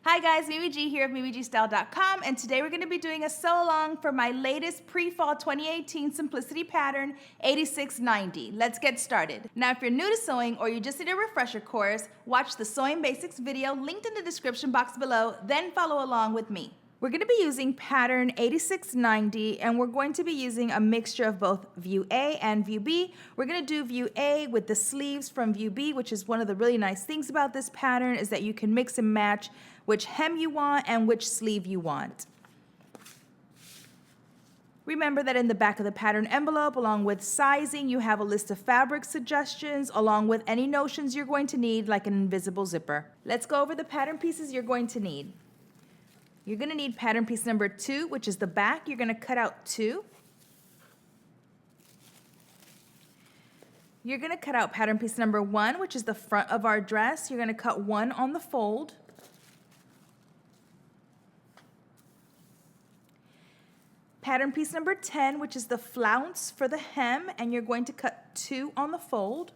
Hi guys, Mimi G here of MimiGstyle.com, and today we're going to be doing a sew along for my latest pre-fall 2018 Simplicity pattern 8690. Let's get started. Now if you're new to sewing or you just need a refresher course, watch the Sewing Basics video linked in the description box below, then follow along with me. We're going to be using pattern 8690, and we're going to be using a mixture of both view A and view B. We're going to do view A with the sleeves from view B, which is one of the really nice things about this pattern is that you can mix and match which hem you want and which sleeve you want. Remember that in the back of the pattern envelope, along with sizing, you have a list of fabric suggestions along with any notions you're going to need, like an invisible zipper. Let's go over the pattern pieces you're going to need. You're going to need pattern piece number 2, which is the back. You're going to cut out 2. You're going to cut out pattern piece number 1, which is the front of our dress. You're going to cut 1 on the fold. Pattern piece number 10, which is the flounce for the hem, and you're going to cut 2 on the fold.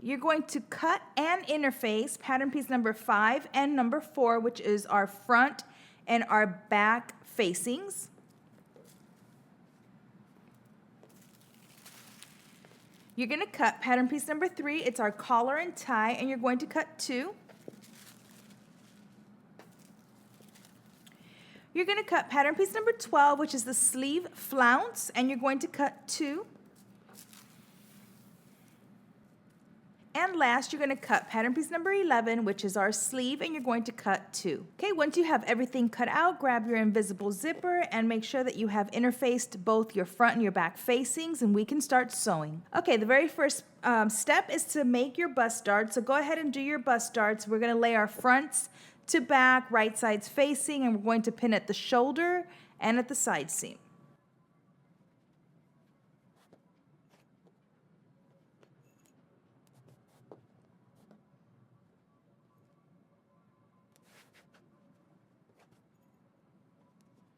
You're going to cut and interface pattern piece number 5 and number 4, which is our front and our back facings. You're going to cut pattern piece number 3, it's our collar and tie, and you're going to cut 2. You're going to cut pattern piece number 12, which is the sleeve flounce, and you're going to cut 2. And last, you're going to cut pattern piece number 11, which is our sleeve, and you're going to cut 2. Okay, once you have everything cut out, grab your invisible zipper and make sure that you have interfaced both your front and your back facings, and we can start sewing. Okay, the very first step is to make your bust darts. So go ahead and do your bust darts. We're going to lay our fronts to back, right sides facing, and we're going to pin at the shoulder and at the side seam.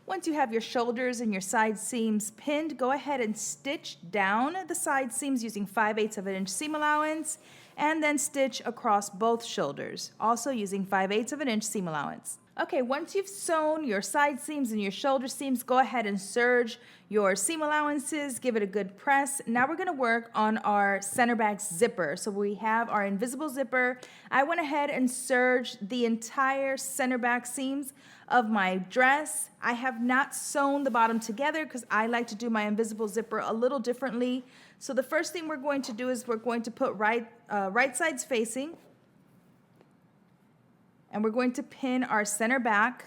Once you have your shoulders and your side seams pinned, go ahead and stitch down the side seams using 5/8 of an inch seam allowance, and then stitch across both shoulders, also using 5/8 of an inch seam allowance. Okay, once you've sewn your side seams and your shoulder seams, go ahead and serge your seam allowances, give it a good press. Now we're going to work on our center back zipper. So we have our invisible zipper. I went ahead and serged the entire center back seams of my dress. I have not sewn the bottom together because I like to do my invisible zipper a little differently. So the first thing we're going to do is we're going to put right sides facing, and we're going to pin our center back.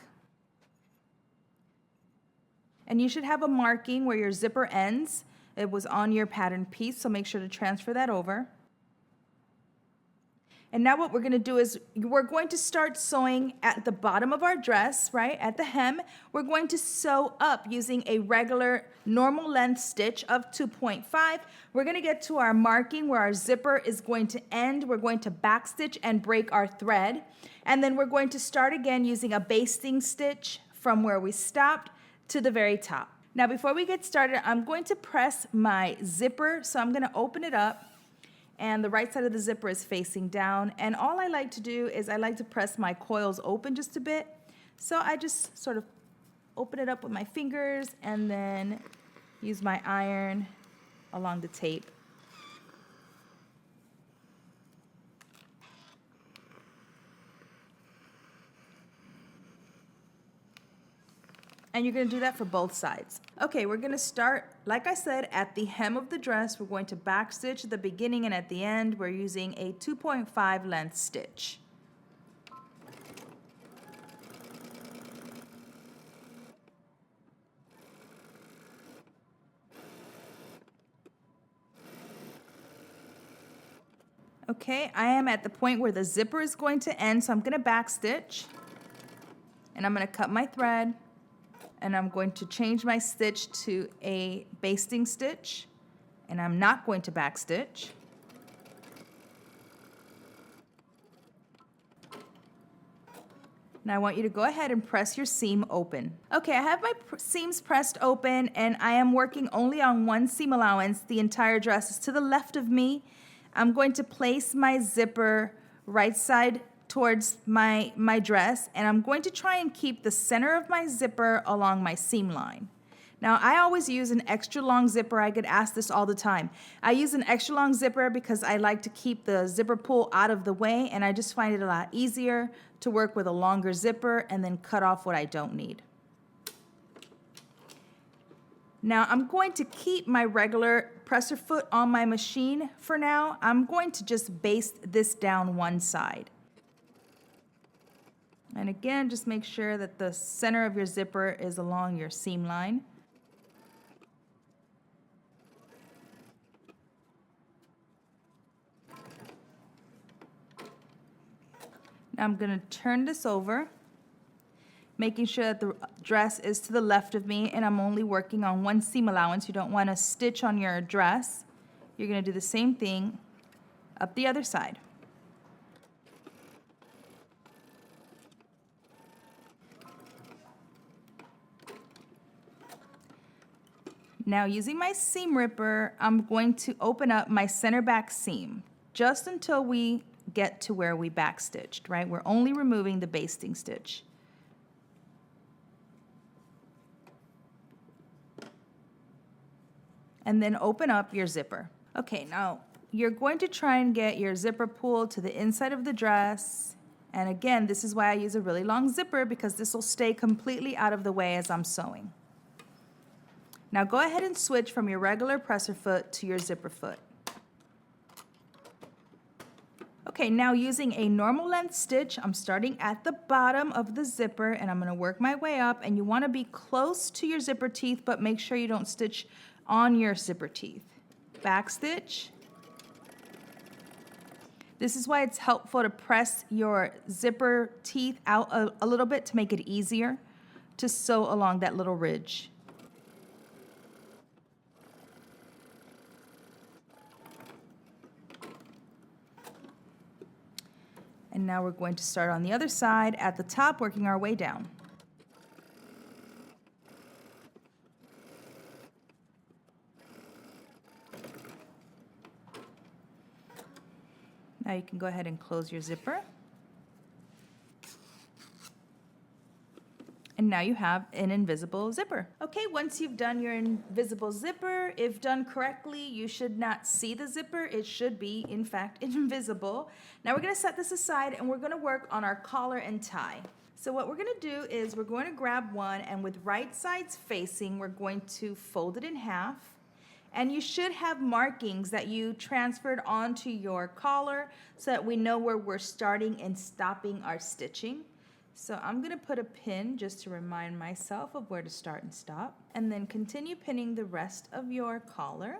And you should have a marking where your zipper ends. It was on your pattern piece, so make sure to transfer that over. And now what we're going to do is we're going to start sewing at the bottom of our dress, right, at the hem. We're going to sew up using a regular normal length stitch of 2.5. We're going to get to our marking where our zipper is going to end. We're going to backstitch and break our thread. And then we're going to start again using a basting stitch from where we stopped to the very top. Now before we get started, I'm going to press my zipper. So I'm going to open it up, and the right side of the zipper is facing down. And all I like to do is I like to press my coils open just a bit. So I just sort of open it up with my fingers and then use my iron along the tape. And you're going to do that for both sides. Okay, we're going to start, like I said, at the hem of the dress. We're going to backstitch at the beginning and at the end. We're using a 2.5 length stitch. Okay, I am at the point where the zipper is going to end, so I'm going to backstitch. And I'm going to cut my thread. And I'm going to change my stitch to a basting stitch, and I'm not going to backstitch. Now I want you to go ahead and press your seam open. Okay, I have my seams pressed open, and I am working only on one seam allowance. The entire dress is to the left of me, I'm going to place my zipper right side towards my dress, and I'm going to try and keep the center of my zipper along my seam line. Now, I always use an extra long zipper. I get asked this all the time. I use an extra long zipper because I like to keep the zipper pull out of the way, and I just find it a lot easier to work with a longer zipper and then cut off what I don't need. Now, I'm going to keep my regular presser foot on my machine for now. I'm going to just baste this down one side. And again, just make sure that the center of your zipper is along your seam line. Now I'm going to turn this over, making sure that the dress is to the left of me, and I'm only working on one seam allowance. You don't want to stitch on your dress. You're going to do the same thing up the other side. Now, using my seam ripper, I'm going to open up my center back seam just until we get to where we backstitched, right? We're only removing the basting stitch. And then open up your zipper. Okay, now you're going to try and get your zipper pulled to the inside of the dress. And again, this is why I use a really long zipper, because this will stay completely out of the way as I'm sewing. Now go ahead and switch from your regular presser foot to your zipper foot. Okay, now using a normal length stitch, I'm starting at the bottom of the zipper and I'm going to work my way up, and you want to be close to your zipper teeth, but make sure you don't stitch on your zipper teeth. Back stitch. This is why it's helpful to press your zipper teeth out a little bit to make it easier to sew along that little ridge. And now we're going to start on the other side at the top, working our way down. Now you can go ahead and close your zipper. And now you have an invisible zipper. Okay, once you've done your invisible zipper, if done correctly, you should not see the zipper. It should be, in fact, invisible. Now we're gonna set this aside and we're gonna work on our collar and tie. So what we're gonna do is we're going to grab one, and with right sides facing, we're going to fold it in half. And you should have markings that you transferred onto your collar so that we know where we're starting and stopping our stitching. So I'm going to put a pin just to remind myself of where to start and stop, and then continue pinning the rest of your collar.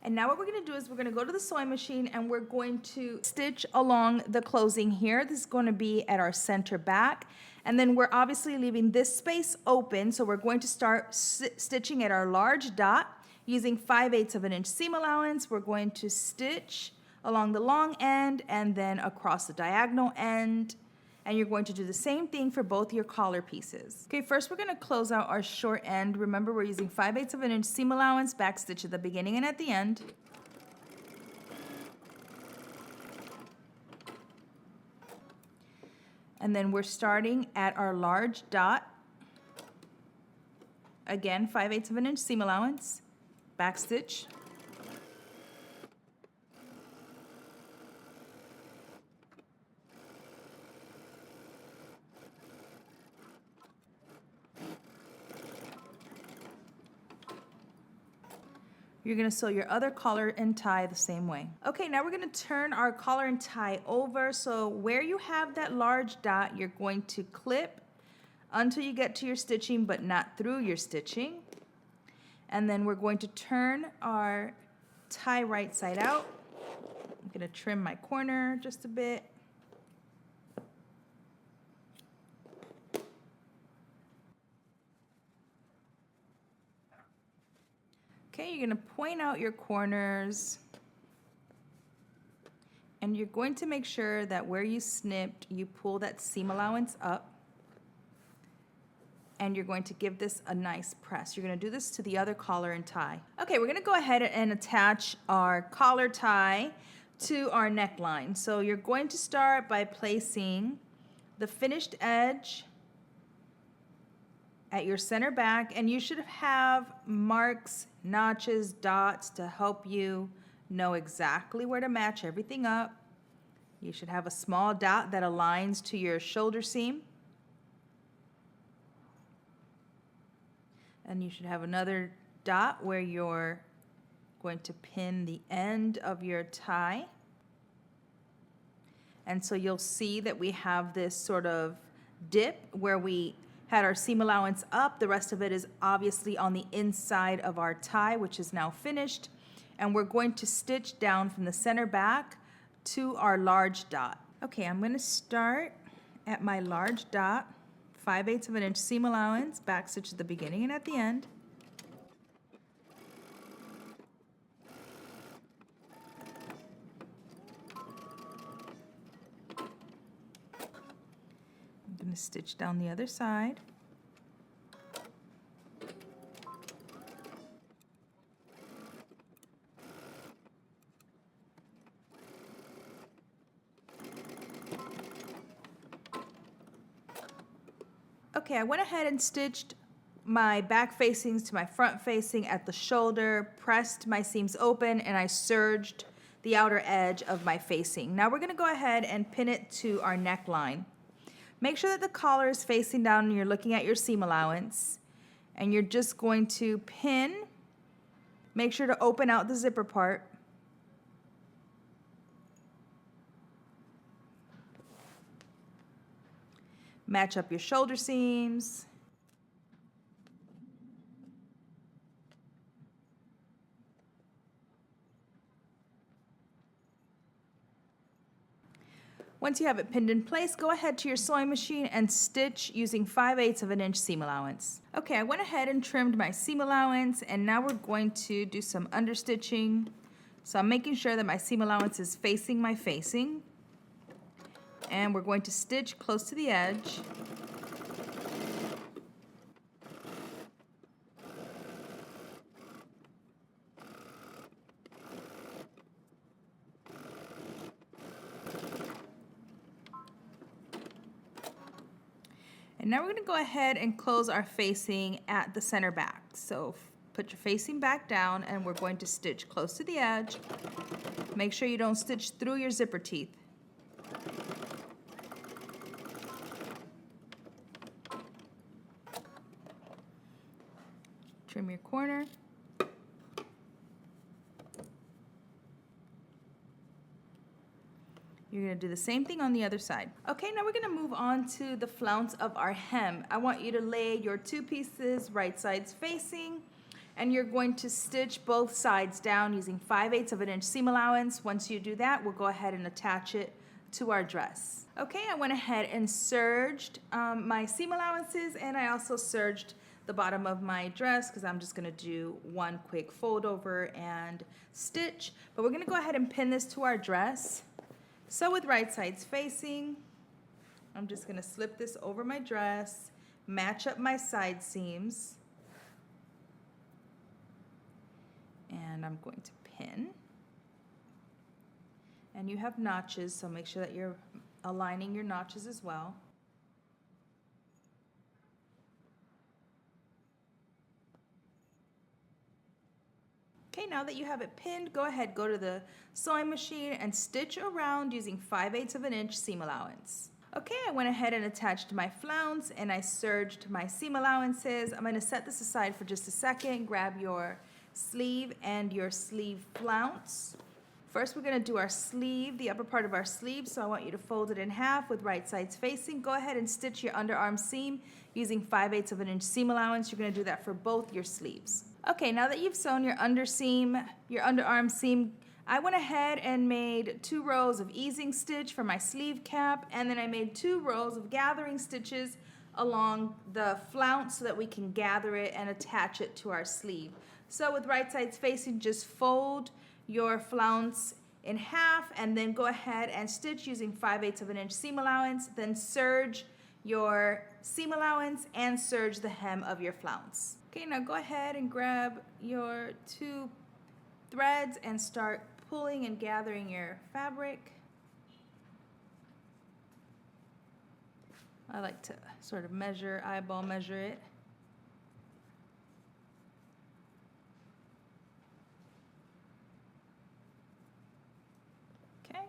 And now what we're going to do is we're going to go to the sewing machine and we're going to stitch along the closing here. This is going to be at our center back. And then we're obviously leaving this space open, so we're going to start stitching at our large dot using 5/8 of an inch seam allowance. We're going to stitch along the long end and then across the diagonal end. And you're going to do the same thing for both your collar pieces. Okay, first we're going to close out our short end. Remember, we're using 5/8 of an inch seam allowance, back stitch at the beginning and at the end. And then we're starting at our large dot. Again, 5/8 of an inch seam allowance, back stitch. You're going to sew your other collar and tie the same way. Okay, now we're going to turn our collar and tie over. So where you have that large dot, you're going to clip until you get to your stitching, but not through your stitching. And then we're going to turn our tie right side out. I'm going to trim my corner just a bit. Okay, you're going to point out your corners, and you're going to make sure that where you snipped, you pull that seam allowance up. and you're going to give this a nice press. You're going to do this to the other collar and tie. Okay, we're going to go ahead and attach our collar tie to our neckline. So you're going to start by placing the finished edge at your center back, and you should have marks, notches, dots to help you know exactly where to match everything up. You should have a small dot that aligns to your shoulder seam. And you should have another dot where you're going to pin the end of your tie. And so you'll see that we have this sort of dip where we had our seam allowance up. The rest of it is obviously on the inside of our tie, which is now finished. And we're going to stitch down from the center back to our large dot. Okay, I'm going to start at my large dot, 5/8 of an inch seam allowance, back stitch at the beginning and at the end. I'm going to stitch down the other side. Okay, I went ahead and stitched my back facings to my front facing at the shoulder, pressed my seams open, and I serged the outer edge of my facing. Now we're going to go ahead and pin it to our neckline. Make sure that the collar is facing down and you're looking at your seam allowance. And you're just going to pin. Make sure to open out the zipper part. Match up your shoulder seams. Once you have it pinned in place, go ahead to your sewing machine and stitch using 5/8 of an inch seam allowance. Okay, I went ahead and trimmed my seam allowance, and now we're going to do some understitching. So I'm making sure that my seam allowance is facing my facing. And we're going to stitch close to the edge. And now we're going to go ahead and close our facing at the center back. So put your facing back down, and we're going to stitch close to the edge. Make sure you don't stitch through your zipper teeth. Trim your corner. You're going to do the same thing on the other side. Okay, now we're going to move on to the flounce of our hem. I want you to lay your two pieces right sides facing, and you're going to stitch both sides down using 5/8 of an inch seam allowance. Once you do that, we'll go ahead and attach it to our dress. Okay, I went ahead and serged my seam allowances, and I also serged the bottom of my dress because I'm just going to do one quick fold over and stitch. But we're going to go ahead and pin this to our dress. So with right sides facing, I'm just going to slip this over my dress, match up my side seams, and I'm going to pin. And you have notches, so make sure that you're aligning your notches as well. Okay, now that you have it pinned, go ahead, go to the sewing machine and stitch around using 5/8 of an inch seam allowance. Okay, I went ahead and attached my flounce and I serged my seam allowances. I'm going to set this aside for just a second. Grab your sleeve and your sleeve flounce. First, we're going to do our sleeve, the upper part of our sleeve, so I want you to fold it in half with right sides facing. Go ahead and stitch your underarm seam using 5/8 of an inch seam allowance. You're going to do that for both your sleeves. Okay, now that you've sewn your underarm seam, I went ahead and made 2 rows of easing stitch for my sleeve cap, and then I made 2 rows of gathering stitches along the flounce so that we can gather it and attach it to our sleeve. So with right sides facing, just fold your flounce in half and then go ahead and stitch using 5/8 of an inch seam allowance, then serge your seam allowance and serge the hem of your flounce. Okay, now go ahead and grab your 2 threads and start pulling and gathering your fabric. I like to sort of eyeball measure it. Okay,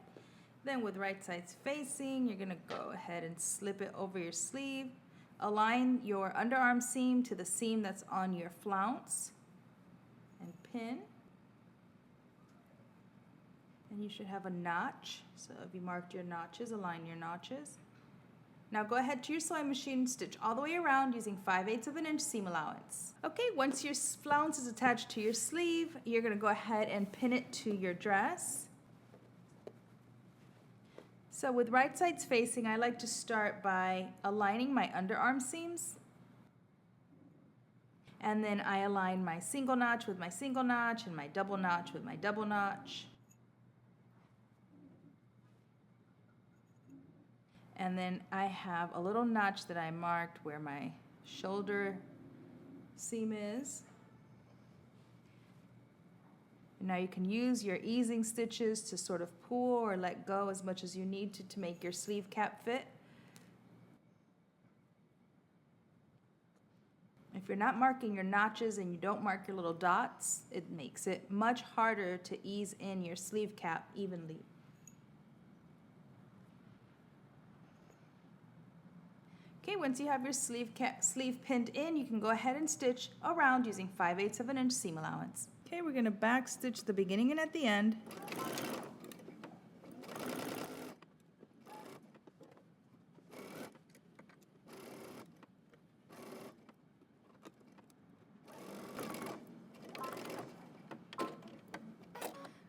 then with right sides facing, you're gonna go ahead and slip it over your sleeve. Align your underarm seam to the seam that's on your flounce and pin. And you should have a notch. So if you marked your notches, align your notches. Now go ahead to your sewing machine, stitch all the way around using 5/8 of an inch seam allowance. Okay, once your flounce is attached to your sleeve, you're gonna go ahead and pin it to your dress. So with right sides facing, I like to start by aligning my underarm seams. And then I align my single notch with my single notch and my double notch with my double notch. And then I have a little notch that I marked where my shoulder seam is. And now you can use your easing stitches to sort of pull or let go as much as you need to make your sleeve cap fit. If you're not marking your notches and you don't mark your little dots, it makes it much harder to ease in your sleeve cap evenly. Okay, once you have your sleeve pinned in, you can go ahead and stitch around using 5/8 of an inch seam allowance. Okay, we're gonna back stitch the beginning and at the end.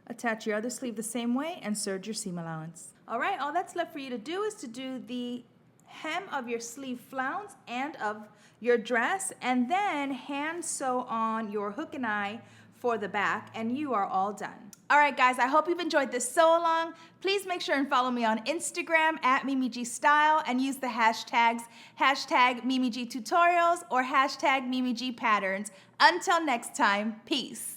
Attach your other sleeve the same way and serge your seam allowance. All right, all that's left for you to do is to do the hem of your sleeve flounce and of your dress, and then hand sew on your hook and eye for the back, and you are all done. All right, guys, I hope you've enjoyed this sew along. Please make sure and follow me on Instagram at MimiGStyle and use the hashtags #MimiGTutorials or #MimiGPatterns. Until next time, peace.